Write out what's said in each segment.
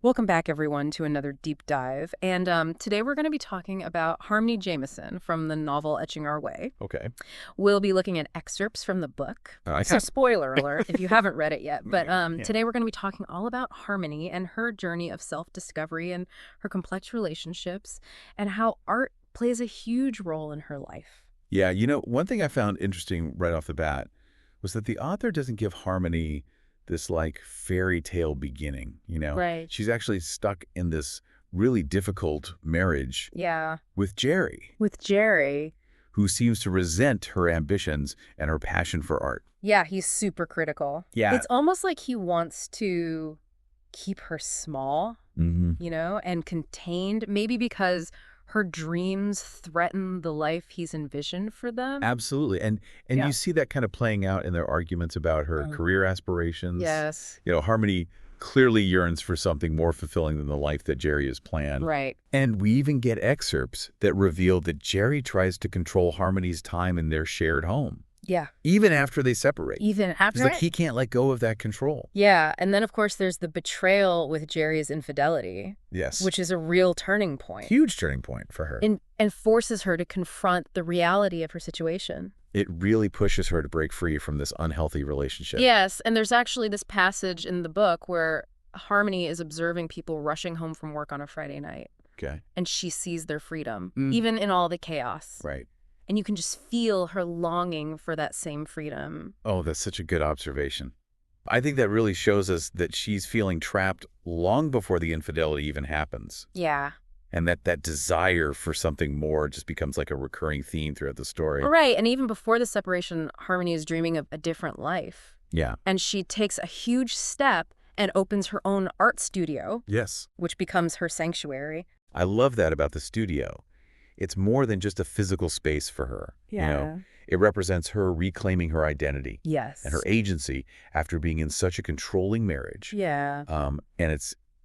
Welcome back, everyone, to another deep dive. And today we're going to be talking about Harmony Jameson from the novel Etching Our Way. Okay. We'll be looking at excerpts from the book. I So have. spoiler alert if you haven't read it yet. But Yeah. today we're going to be talking all about Harmony and her journey of self-discovery and her complex relationships and how art plays a huge role in her life. Yeah, one thing I found interesting right off the bat was that the author doesn't give Harmony this like fairy tale beginning. Right. She's actually stuck in this really difficult marriage Yeah. with Jerry, With Jerry, who seems to resent her ambitions and her passion for art. yeah, he's super critical. Yeah. It's almost like he wants to keep her small, Hmm. and contained, maybe because her dreams threaten the life he's envisioned for them. Absolutely. And Yeah. you see that kind of playing out in their arguments about her Oh. career aspirations. Yes. Harmony clearly yearns for something more fulfilling than the life that Jerry has planned. Right. And we even get excerpts that reveal that Jerry tries to control Harmony's time in their shared home, Yeah. even after they separate. Even It's after like it? he can't let go of that control. Yeah. And then, of course, there's the betrayal with Jerry's infidelity, Yes. which is a real turning point Huge turning point for her. and forces her to confront the reality of her situation. It really pushes her to break free from this unhealthy relationship. Yes. And there's actually this passage in the book where Harmony is observing people rushing home from work on a Friday night. Okay. And she sees their freedom, Mm. even in all the chaos. Right. And you can just feel her longing for that same freedom. Oh, that's such a good observation. I think that really shows us that she's feeling trapped long before the infidelity even happens. Yeah. And that desire for something more just becomes like a recurring theme throughout the story. Right. And even before the separation, Harmony is dreaming of a different life. Yeah. And she takes a huge step and opens her own art studio, Yes. which becomes her sanctuary. I love that about the studio. It's more than just a physical space for her. It represents her reclaiming her identity Yes. and her agency after being in such a controlling marriage. Yeah. And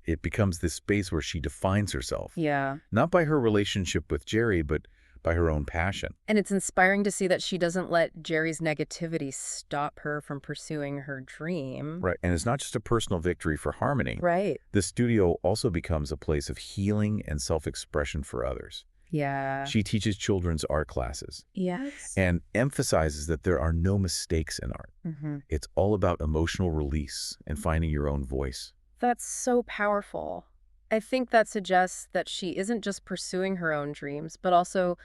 it becomes this space where she defines herself, Yeah. not by her relationship with Jerry, but by her own passion. And it's inspiring to see that she doesn't let Jerry's negativity stop her from pursuing her dream. Right. And it's not just a personal victory for Harmony. Right. The studio also becomes a place of healing and self-expression for others. Yeah. She teaches children's art classes Yes. and emphasizes that there are no mistakes in art. Mm-hmm. It's all about emotional release and finding your own voice. That's so powerful. I think that suggests that she isn't just pursuing her own dreams, but also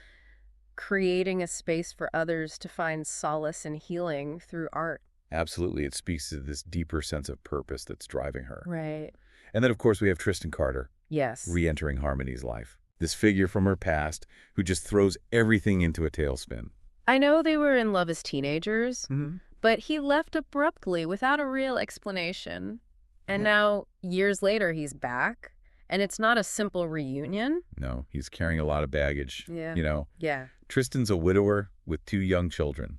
creating a space for others to find solace and healing through art. Absolutely. It speaks to this deeper sense of purpose that's driving her. Right. And then, of course, we have Tristan Carter Yes. re-entering Harmony's life. This figure from her past who just throws everything into a tailspin. I know they were in love as teenagers, Mm-hmm. but he left abruptly without a real explanation. And now, years later, he's back. And it's not a simple reunion. No, he's carrying a lot of baggage. Yeah. Yeah. Tristan's a widower with 2 young children,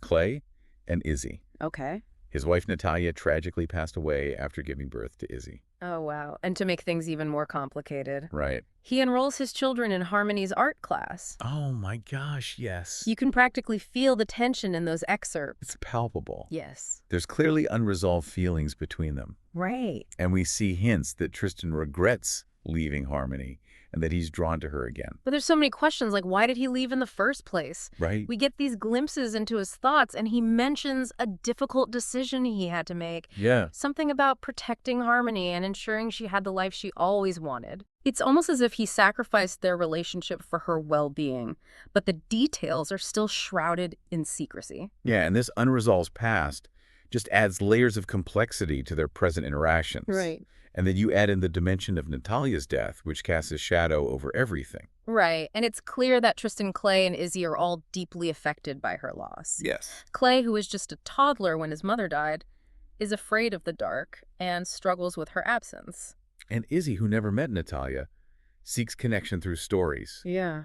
Clay and Izzy. Okay. His wife, Natalia, tragically passed away after giving birth to Izzy. Oh, wow. And to make things even more complicated, Right. he enrolls his children in Harmony's art class. Oh, my gosh, yes. You can practically feel the tension in those excerpts. It's palpable. Yes. There's clearly unresolved feelings between them. Right. And we see hints that Tristan regrets leaving Harmony and that he's drawn to her again. But there's so many questions, like why did he leave in the first place? Right? We get these glimpses into his thoughts, and he mentions a difficult decision he had to make. Yeah. Something about protecting Harmony and ensuring she had the life she always wanted. It's almost as if he sacrificed their relationship for her well-being, but the details are still shrouded in secrecy. Yeah, and this unresolved past just adds layers of complexity to their present interactions. And then you add in the dimension of Natalia's death, which casts a shadow over everything. Right. And it's clear that Tristan, Clay, and Izzy are all deeply affected by her loss. Yes. Clay, who was just a toddler when his mother died, is afraid of the dark and struggles with her absence. And Izzy, who never met Natalia, seeks connection through stories. Yeah.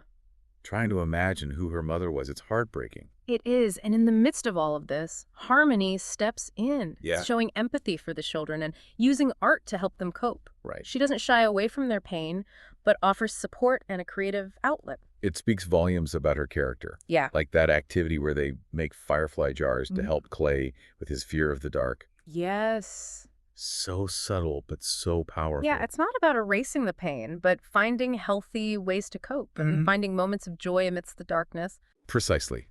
Trying to imagine who her mother was, it's heartbreaking. It is. And in the midst of all of this, Harmony steps in, Yeah. showing empathy for the children and using art to help them cope. Right. She doesn't shy away from their pain, but offers support and a creative outlet. It speaks volumes about her character. Yeah. Like that activity where they make firefly jars to Mhm. help Clay with his fear of the dark. Yes. So subtle, but so Yeah, powerful. it's not about erasing the pain, but finding healthy ways to cope and finding moments of joy amidst the darkness. Precisely.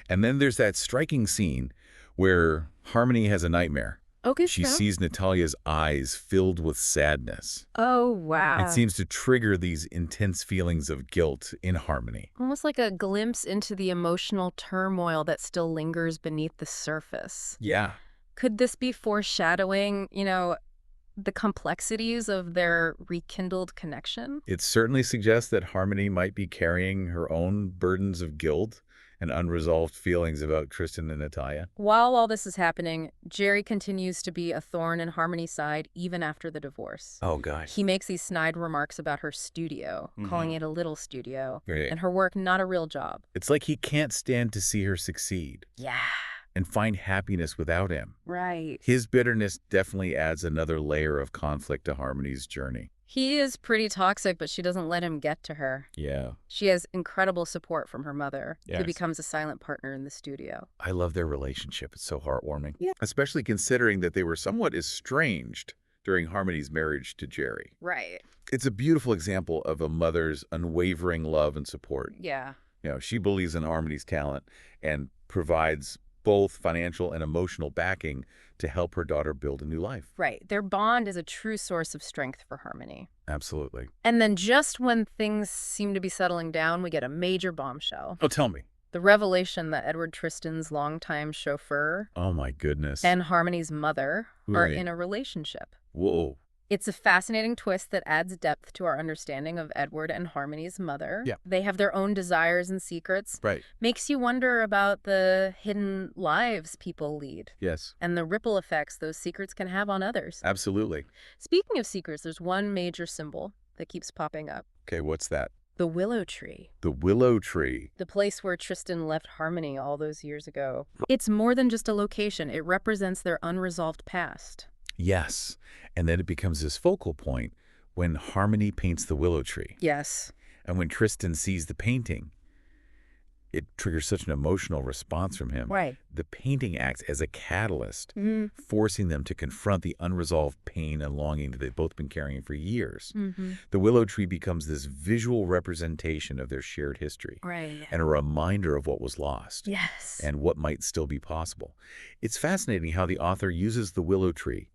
And then there's that striking scene where Harmony has a nightmare. Okay, She yeah. sees Natalia's eyes filled with sadness. Oh, It wow. seems to trigger these intense feelings of guilt in Harmony. Almost like a glimpse into the emotional turmoil that still lingers beneath the surface. Yeah. Could this be foreshadowing, the complexities of their rekindled connection? It certainly suggests that Harmony might be carrying her own burdens of guilt and unresolved feelings about Tristan and Natalia. While all this is happening, Jerry continues to be a thorn in Harmony's side even after the divorce. Oh, God. He makes these snide remarks about her studio, calling it a little studio, Right. and her work not a real job. It's like he can't stand to see her succeed Yeah, and find happiness without him. right. His bitterness definitely adds another layer of conflict to Harmony's journey. He is pretty toxic, but she doesn't let him get to her. Yeah. She has incredible support from her mother, who Yes. becomes a silent partner in the studio. I love their relationship. It's so heartwarming. Yeah. Especially considering that they were somewhat estranged during Harmony's marriage to Jerry. Right. It's a beautiful example of a mother's unwavering love and support. Yeah. She believes in Harmony's talent and provides both financial and emotional backing to help her daughter build a new life. Right. Their bond is a true source of strength for Harmony. Absolutely. And then just when things seem to be settling down, we get a major bombshell. Oh, tell me. The revelation that Edward Tristan's longtime chauffeur Oh, my goodness. and Harmony's mother are Right. in a relationship. Whoa. It's a fascinating twist that adds depth to our understanding of Edward and Harmony's mother. Yeah. They have their own desires and secrets. Right. Makes you wonder about the hidden lives people lead Yes. and the ripple effects those secrets can have on others. Absolutely. Speaking of secrets, there's one major symbol that keeps popping up. Okay, what's that? The willow tree. The willow tree. The place where Tristan left Harmony all those years ago. It's more than just a location. It represents their unresolved past. Yes. And then it becomes this focal point when Harmony paints the willow tree. Yes. And when Tristan sees the painting, it triggers such an emotional response from him. Right. The painting acts as a catalyst, Mm-hmm. forcing them to confront the unresolved pain and longing that they've both been carrying for years. Mm-hmm. The willow tree becomes this visual representation of their shared history Right. and a reminder of what was lost Yes. and what might still be possible. It's fascinating how the author uses the willow tree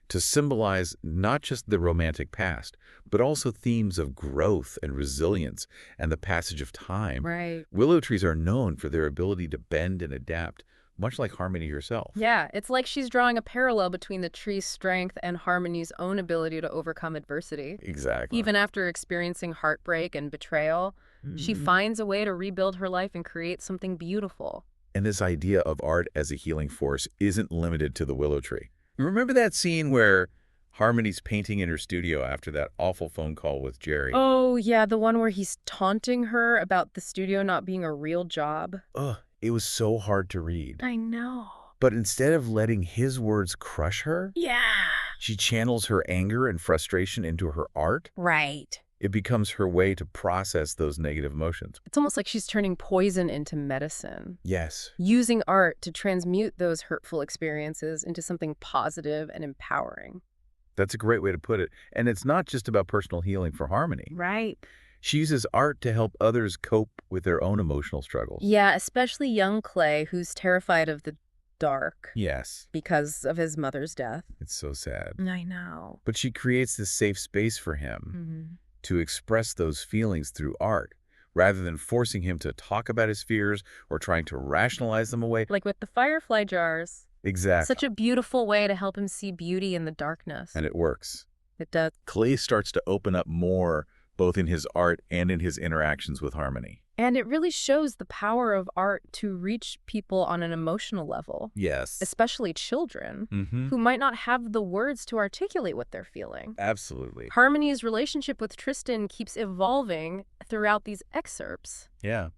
to symbolize not just the romantic past, but also themes of growth and resilience and the passage of time. Right. Willow trees are known for their ability to bend and adapt, much like Harmony herself. Yeah, it's like she's drawing a parallel between the tree's strength and Harmony's own ability to overcome adversity. Exactly. Even after experiencing heartbreak and betrayal, she finds a way to rebuild her life and create something beautiful. And this idea of art as a healing force isn't limited to the willow tree. Remember that scene where Harmony's painting in her studio after that awful phone call with Jerry? Oh, yeah, the one where he's taunting her about the studio not being a real job. Ugh, it was so hard to read. I know. But instead of letting his words crush her, Yeah. she channels her anger and frustration into her art. Right. It becomes her way to process those negative emotions. It's almost like she's turning poison into medicine, Yes. using art to transmute those hurtful experiences into something positive and empowering. That's a great way to put it. And it's not just about personal healing for Harmony. Right. She uses art to help others cope with their own emotional struggles. Yeah, especially young Clay, who's terrified of the dark Yes. because of his mother's death. It's so sad. I know. But she creates this safe space for him to express those feelings through art, rather than forcing him to talk about his fears or trying to rationalize them away. Like with the firefly jars. Exactly. Such a beautiful way to help him see beauty in the darkness. And it works. It does. Clay starts to open up more, both in his art and in his interactions with Harmony. And it really shows the power of art to reach people on an emotional level, Yes. especially children, Mm-hmm. who might not have the words to articulate what they're feeling. Absolutely. Harmony's relationship with Tristan keeps evolving throughout these excerpts. Yeah.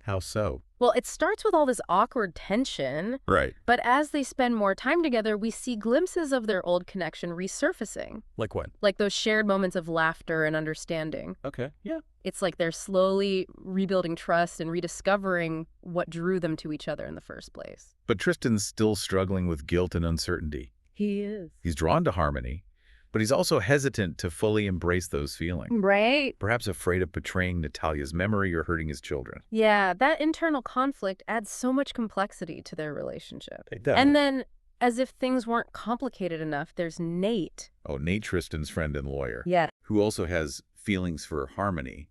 How so? Well, it starts with all this awkward tension, Right. but as they spend more time together, we see glimpses of their old connection resurfacing, Like what? like those shared moments of laughter and understanding. Okay. Yeah. It's like they're slowly rebuilding trust and rediscovering what drew them to each other in the first place. But Tristan's still struggling with guilt and uncertainty. He is. He's drawn to Harmony, but he's also hesitant to fully embrace those feelings, Right? perhaps afraid of betraying Natalia's memory or hurting his children. Yeah, that internal conflict adds so much complexity to their relationship. It does. And then, as if things weren't complicated enough, there's Nate. Oh, Nate, Tristan's friend and lawyer, Yeah. who also has feelings for Harmony.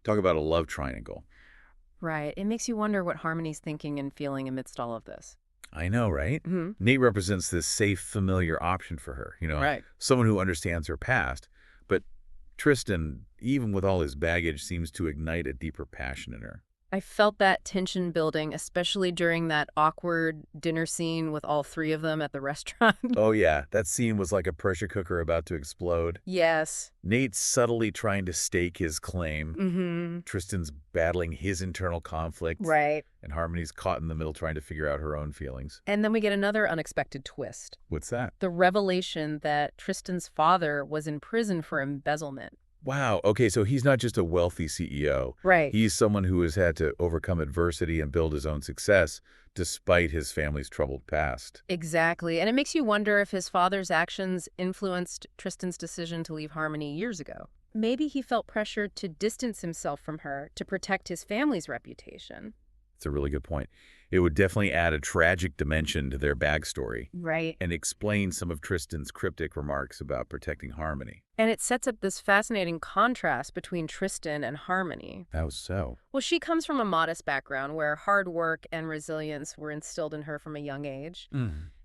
Talk about a love triangle. Right. It makes you wonder what Harmony's thinking and feeling amidst all of this. I know, right? Nate represents this safe, familiar option for her, Right. someone who understands her past. But Tristan, even with all his baggage, seems to ignite a deeper passion in her. I felt that tension building, especially during that awkward dinner scene with all three of them at the restaurant. Oh, yeah, that scene was like a pressure cooker about to explode. Yes. Nate's subtly trying to stake his claim. Mm-hmm. Tristan's battling his internal conflict. Right. And Harmony's caught in the middle trying to figure out her own feelings. And then we get another unexpected twist. What's that? The revelation that Tristan's father was in prison for embezzlement. Wow. Okay, so he's not just a wealthy CEO. Right. He's someone who has had to overcome adversity and build his own success despite his family's troubled past. Exactly. And it makes you wonder if his father's actions influenced Tristan's decision to leave Harmony years ago. Maybe he felt pressured to distance himself from her to protect his family's reputation. It's a really good point. It would definitely add a tragic dimension to their backstory Right. and explain some of Tristan's cryptic remarks about protecting Harmony. And it sets up this fascinating contrast between Tristan and Harmony. How so? Well, she comes from a modest background where hard work and resilience were instilled in her from a young age.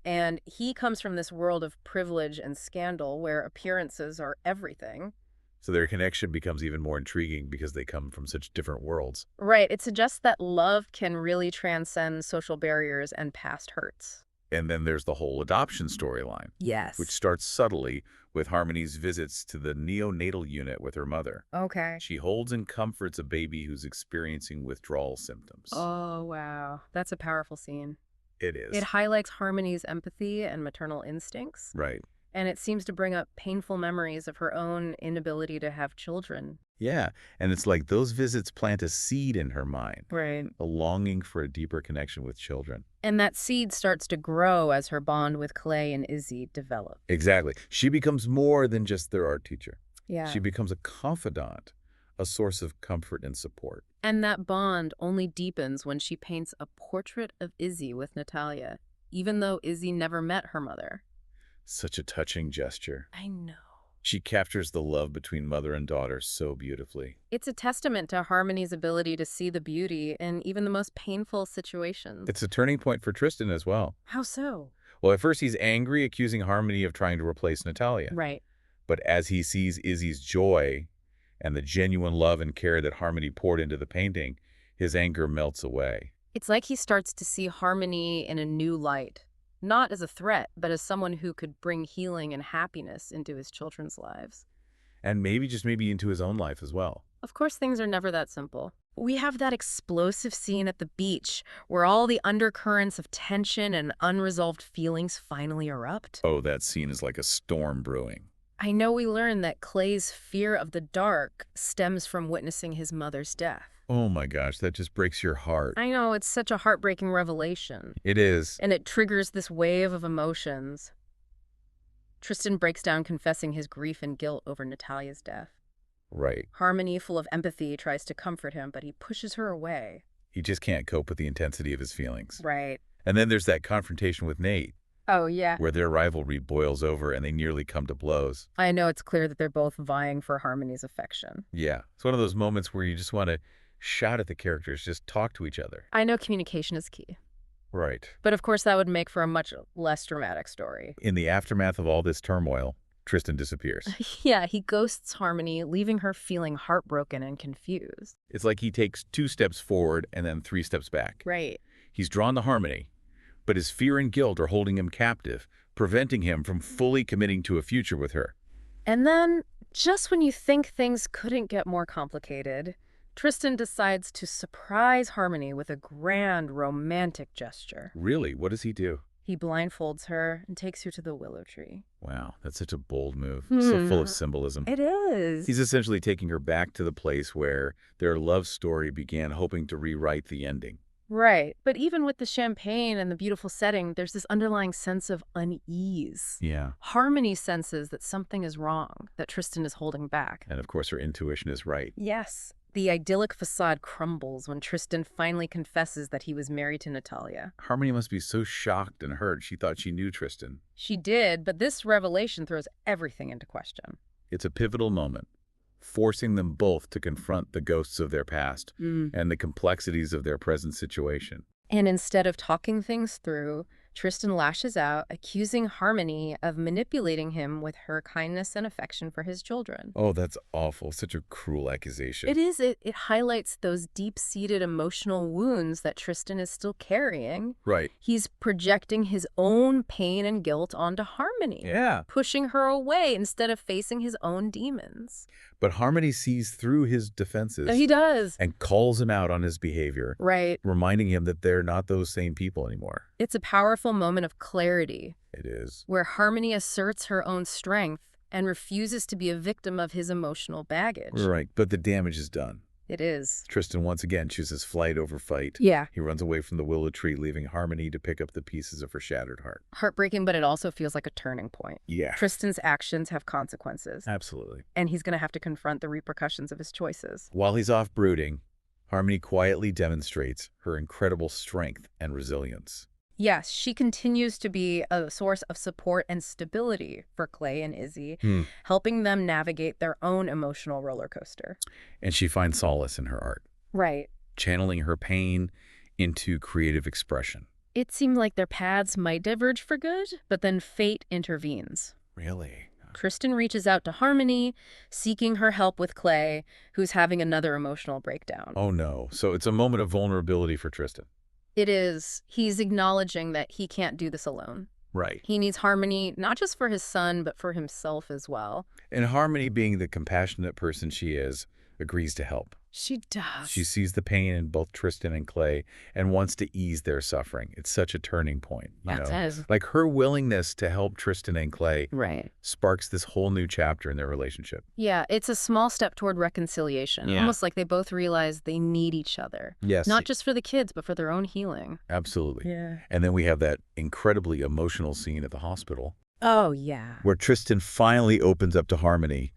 And he comes from this world of privilege and scandal where appearances are everything. So their connection becomes even more intriguing because they come from such different worlds. Right. It suggests that love can really transcend social barriers and past hurts. And then there's the whole adoption storyline, Yes. which starts subtly with Harmony's visits to the neonatal unit with her mother. Okay. She holds and comforts a baby who's experiencing withdrawal symptoms. Oh, wow. That's a powerful scene. It is. It highlights Harmony's empathy and maternal instincts. Right. And it seems to bring up painful memories of her own inability to have children. Yeah, and it's like those visits plant a seed in her mind, Right. a longing for a deeper connection with children. And that seed starts to grow as her bond with Clay and Izzy develops. Exactly. She becomes more than just their art teacher. Yeah. She becomes a confidant, a source of comfort and support. And that bond only deepens when she paints a portrait of Izzy with Natalia, even though Izzy never met her mother. Such a touching gesture. I know. She captures the love between mother and daughter so beautifully. It's a testament to Harmony's ability to see the beauty in even the most painful situations. It's a turning point for Tristan as well. How so? Well, at first he's angry, accusing Harmony of trying to replace Natalia. Right. But as he sees Izzy's joy and the genuine love and care that Harmony poured into the painting, his anger melts away. It's like he starts to see Harmony in a new light. Not as a threat, but as someone who could bring healing and happiness into his children's lives. And maybe, just maybe, into his own life as well. Of course, things are never that simple. We have that explosive scene at the beach where all the undercurrents of tension and unresolved feelings finally erupt. Oh, that scene is like a storm brewing. I know we learn that Clay's fear of the dark stems from witnessing his mother's death. Oh my gosh, that just breaks your heart. I know, it's such a heartbreaking revelation. It is. And it triggers this wave of emotions. Tristan breaks down confessing his grief and guilt over Natalia's death. Right. Harmony, full of empathy, tries to comfort him, but he pushes her away. He just can't cope with the intensity of his feelings. Right. And then there's that confrontation with Nate, Oh, yeah. where their rivalry boils over and they nearly come to blows. I know it's clear that they're both vying for Harmony's affection. Yeah. It's one of those moments where you just want to shout at the characters, just talk to each other. I know communication is key. Right. But of course that would make for a much less dramatic story. In the aftermath of all this turmoil, Tristan disappears. Yeah, he ghosts Harmony, leaving her feeling heartbroken and confused. It's like he takes 2 steps forward and then 3 steps back. Right. He's drawn to Harmony, but his fear and guilt are holding him captive, preventing him from fully committing to a future with her. And then, just when you think things couldn't get more complicated, Tristan decides to surprise Harmony with a grand romantic gesture. Really? What does he do? He blindfolds her and takes her to the willow tree. Wow, that's such a bold move. So full of symbolism. It is. He's essentially taking her back to the place where their love story began, hoping to rewrite the ending. Right. But even with the champagne and the beautiful setting, there's this underlying sense of unease. Yeah. Harmony senses that something is wrong, that Tristan is holding back. And of course, her intuition is right. Yes. The idyllic facade crumbles when Tristan finally confesses that he was married to Natalia. Harmony must be so shocked and hurt. She thought she knew Tristan. She did, but this revelation throws everything into question. It's a pivotal moment, forcing them both to confront the ghosts of their past and the complexities of their present situation. And instead of talking things through, Tristan lashes out, accusing Harmony of manipulating him with her kindness and affection for his children. Oh, that's awful. Such a cruel accusation. It is. It highlights those deep-seated emotional wounds that Tristan is still carrying. Right. He's projecting his own pain and guilt onto Harmony, Yeah. pushing her away instead of facing his own demons. But Harmony sees through his defenses He does. and calls him out on his behavior, Right. reminding him that they're not those same people anymore. It's a powerful moment of clarity, It is. where Harmony asserts her own strength and refuses to be a victim of his emotional baggage. Right. But the damage is done. It is. Tristan once again chooses flight over fight. Yeah. He runs away from the willow tree, leaving Harmony to pick up the pieces of her shattered heart. Heartbreaking, but it also feels like a turning point. Yeah. Tristan's actions have consequences, Absolutely. and he's going to have to confront the repercussions of his choices. While he's off brooding, Harmony quietly demonstrates her incredible strength and resilience. Yes, she continues to be a source of support and stability for Clay and Izzy, helping them navigate their own emotional roller coaster. And she finds solace in her art, Right. channeling her pain into creative expression. It seemed like their paths might diverge for good, but then fate intervenes. Really? Tristan reaches out to Harmony, seeking her help with Clay, who's having another emotional breakdown. Oh no. So it's a moment of vulnerability for Tristan. It is. He's acknowledging that he can't do this alone. Right. He needs Harmony, not just for his son, but for himself as well. And Harmony, being the compassionate person she is, agrees to help. She does. She sees the pain in both Tristan and Clay and wants to ease their suffering. It's such a turning point. It is. Like her willingness to help Tristan and Clay Right. sparks this whole new chapter in their relationship. Yeah, it's a small step toward reconciliation. Yeah. Almost like they both realize they need each other. Yes. Not just for the kids, but for their own healing. Absolutely. Yeah. And then we have that incredibly emotional scene at the hospital Oh, yeah. where Tristan finally opens up to Harmony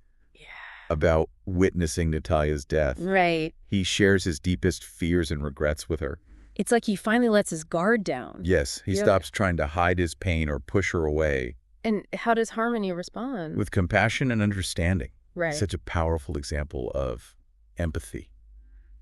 about witnessing Natalia's death. Right. He shares his deepest fears and regrets with her. It's like he finally lets his guard down. Yes, he stops trying to hide his pain or push her away And how does Harmony respond? with compassion and understanding. Right. Such a powerful example of empathy,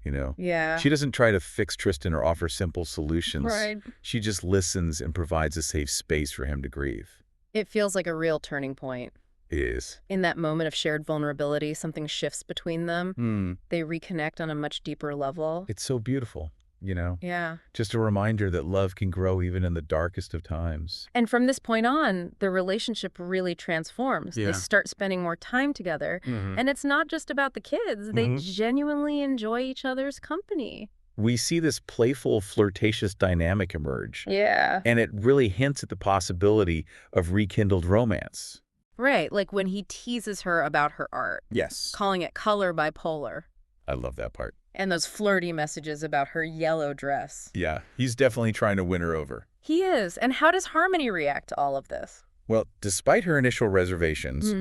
Yeah. She doesn't try to fix Tristan or offer simple solutions. Right. She just listens and provides a safe space for him to grieve. It feels like a real turning point. It is. In that moment of shared vulnerability, something shifts between them. They reconnect on a much deeper level. It's so beautiful, Yeah. Just a reminder that love can grow even in the darkest of times. And from this point on, the relationship really transforms. Yeah. They start spending more time together. And it's not just about the kids. They genuinely enjoy each other's company. We see this playful, flirtatious dynamic emerge. Yeah. And it really hints at the possibility of rekindled romance. Right, like when he teases her about her art, Yes. calling it color bipolar, I love that part. and those flirty messages about her yellow dress. Yeah, he's definitely trying to win her over. He is. And how does Harmony react to all of this? Well, despite her initial reservations,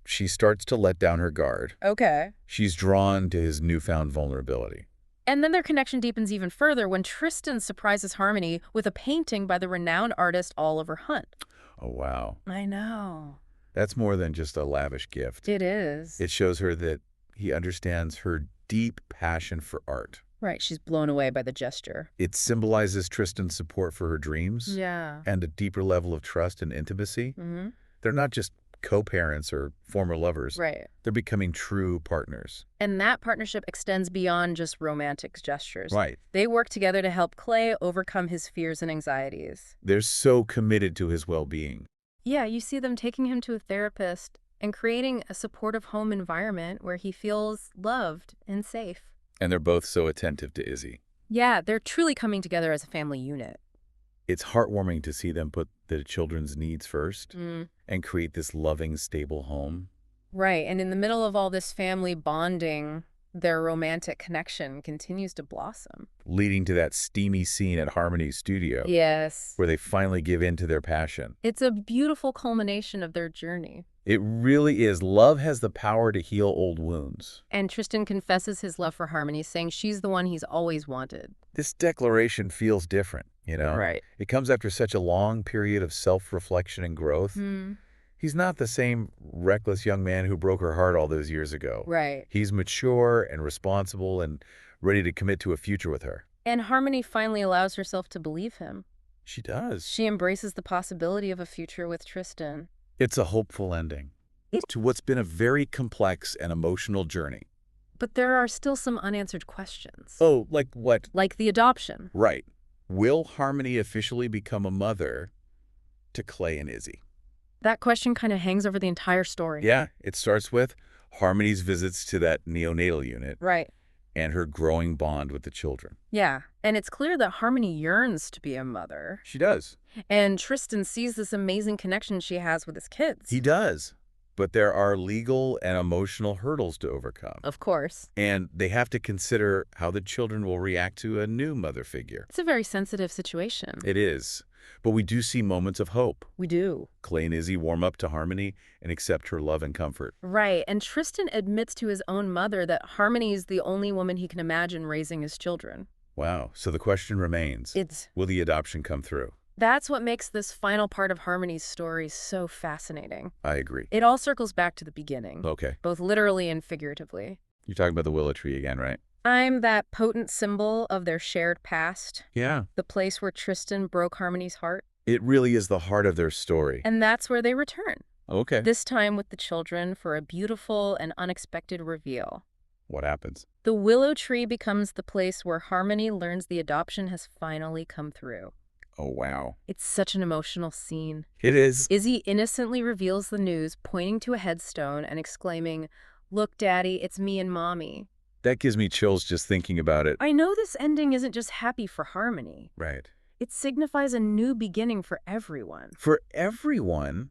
she starts to let down her guard. Okay. She's drawn to his newfound vulnerability. And then their connection deepens even further when Tristan surprises Harmony with a painting by the renowned artist Oliver Hunt. Oh, wow. I know. That's more than just a lavish gift. It is. It shows her that he understands her deep passion for art. Right, she's blown away by the gesture. It symbolizes Tristan's support for her dreams Yeah. and a deeper level of trust and intimacy. They're not just co-parents or former lovers. Right. They're becoming true partners. And that partnership extends beyond just romantic gestures. Right. They work together to help Clay overcome his fears and anxieties. They're so committed to his well-being. Yeah, you see them taking him to a therapist and creating a supportive home environment where he feels loved and safe. And they're both so attentive to Izzy. Yeah, they're truly coming together as a family unit. It's heartwarming to see them put the children's needs first and create this loving, stable home. Right, and in the middle of all this family bonding, Their romantic connection continues to blossom. leading to that steamy scene at Harmony's studio, Yes. where they finally give in to their passion. It's a beautiful culmination of their journey. It really is. Love has the power to heal old wounds. And Tristan confesses his love for Harmony, saying she's the one he's always wanted. This declaration feels different, you know? Right. It comes after such a long period of self-reflection and growth. Hmm. He's not the same reckless young man who broke her heart all those years ago. Right. He's mature and responsible and ready to commit to a future with her. And Harmony finally allows herself to believe him. She does. She embraces the possibility of a future with Tristan. It's a hopeful ending to what's been a very complex and emotional journey. But there are still some unanswered questions. Oh, like what? Like the adoption. Right. Will Harmony officially become a mother to Clay and Izzy? That question kind of hangs over the entire story. Yeah, it starts with Harmony's visits to that neonatal unit Right. and her growing bond with the children. Yeah. And it's clear that Harmony yearns to be a mother. She does. And Tristan sees this amazing connection she has with his kids. He does. But there are legal and emotional hurdles to overcome. Of course. And they have to consider how the children will react to a new mother figure. It's a very sensitive situation. It is. But we do see moments of hope. We do. Clay and Izzy warm up to Harmony and accept her love and comfort. Right. And Tristan admits to his own mother that Harmony is the only woman he can imagine raising his children. Wow. So the question remains, will the adoption come through? That's what makes this final part of Harmony's story so fascinating. I agree. It all circles back to the beginning, Okay. both literally and figuratively. You're talking about the willow tree again, right? I'm that potent symbol of their shared past, Yeah. the place where Tristan broke Harmony's heart, It really is the heart of their story. and that's where they return, Okay. this time with the children for a beautiful and unexpected reveal. What happens? The willow tree becomes the place where Harmony learns the adoption has finally come through. Oh, wow. It's such an emotional scene. It is. Izzy innocently reveals the news, pointing to a headstone and exclaiming, "Look, Daddy, it's me and Mommy." That gives me chills just thinking about it. I know this ending isn't just happy for Harmony. Right. It signifies a new beginning for everyone. For everyone,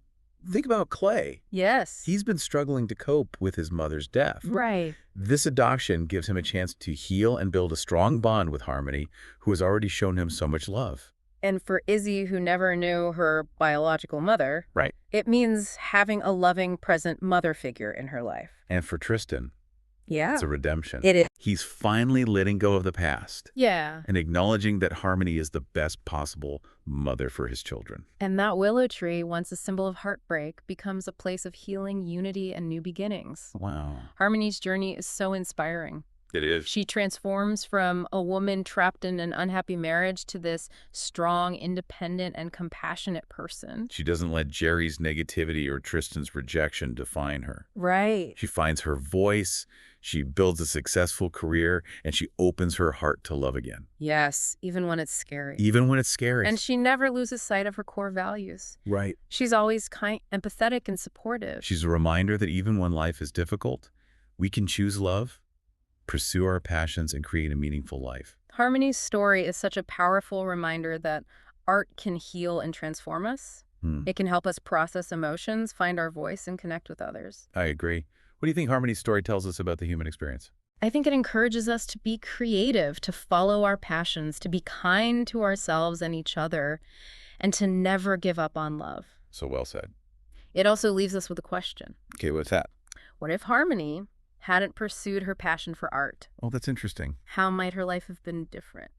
think about Clay. Yes. He's been struggling to cope with his mother's death. Right. This adoption gives him a chance to heal and build a strong bond with Harmony, who has already shown him so much love. And for Izzy, who never knew her biological mother, Right. it means having a loving, present mother figure in her life. And for Tristan, Yeah. it's a redemption. It is. He's finally letting go of the past Yeah. and acknowledging that Harmony is the best possible mother for his children. And that willow tree, once a symbol of heartbreak, becomes a place of healing, unity, and new beginnings. Wow. Harmony's journey is so inspiring. It is. She transforms from a woman trapped in an unhappy marriage to this strong, independent, and compassionate person. She doesn't let Jerry's negativity or Tristan's rejection define her. Right. She finds her voice, she builds a successful career, and she opens her heart to love again. Yes, even when it's scary. Even when it's scary. And she never loses sight of her core values. Right. She's always kind, empathetic, and supportive. She's a reminder that even when life is difficult, we can choose love, pursue our passions, and create a meaningful life. Harmony's story is such a powerful reminder that art can heal and transform us. It can help us process emotions, find our voice, and connect with others. I agree. What do you think Harmony's story tells us about the human experience? I think it encourages us to be creative, to follow our passions, to be kind to ourselves and each other, and to never give up on love. So well said. It also leaves us with a question. Okay, what's that? What if Harmony hadn't pursued her passion for art? Oh, that's interesting. How might her life have been different?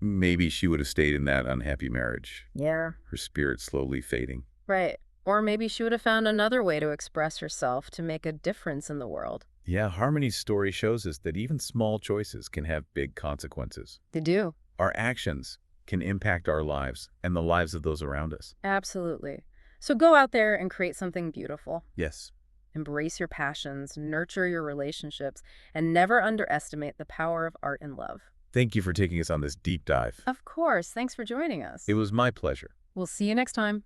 Maybe she would have stayed in that unhappy marriage, Yeah. her spirit slowly fading. Right. Or maybe she would have found another way to express herself to make a difference in the world. Yeah, Harmony's story shows us that even small choices can have big consequences. They do. Our actions can impact our lives and the lives of those around us. Absolutely. So go out there and create something beautiful. Yes. Embrace your passions, nurture your relationships, and never underestimate the power of art and love. Thank you for taking us on this deep dive. Of course. Thanks for joining us. It was my pleasure. We'll see you next time.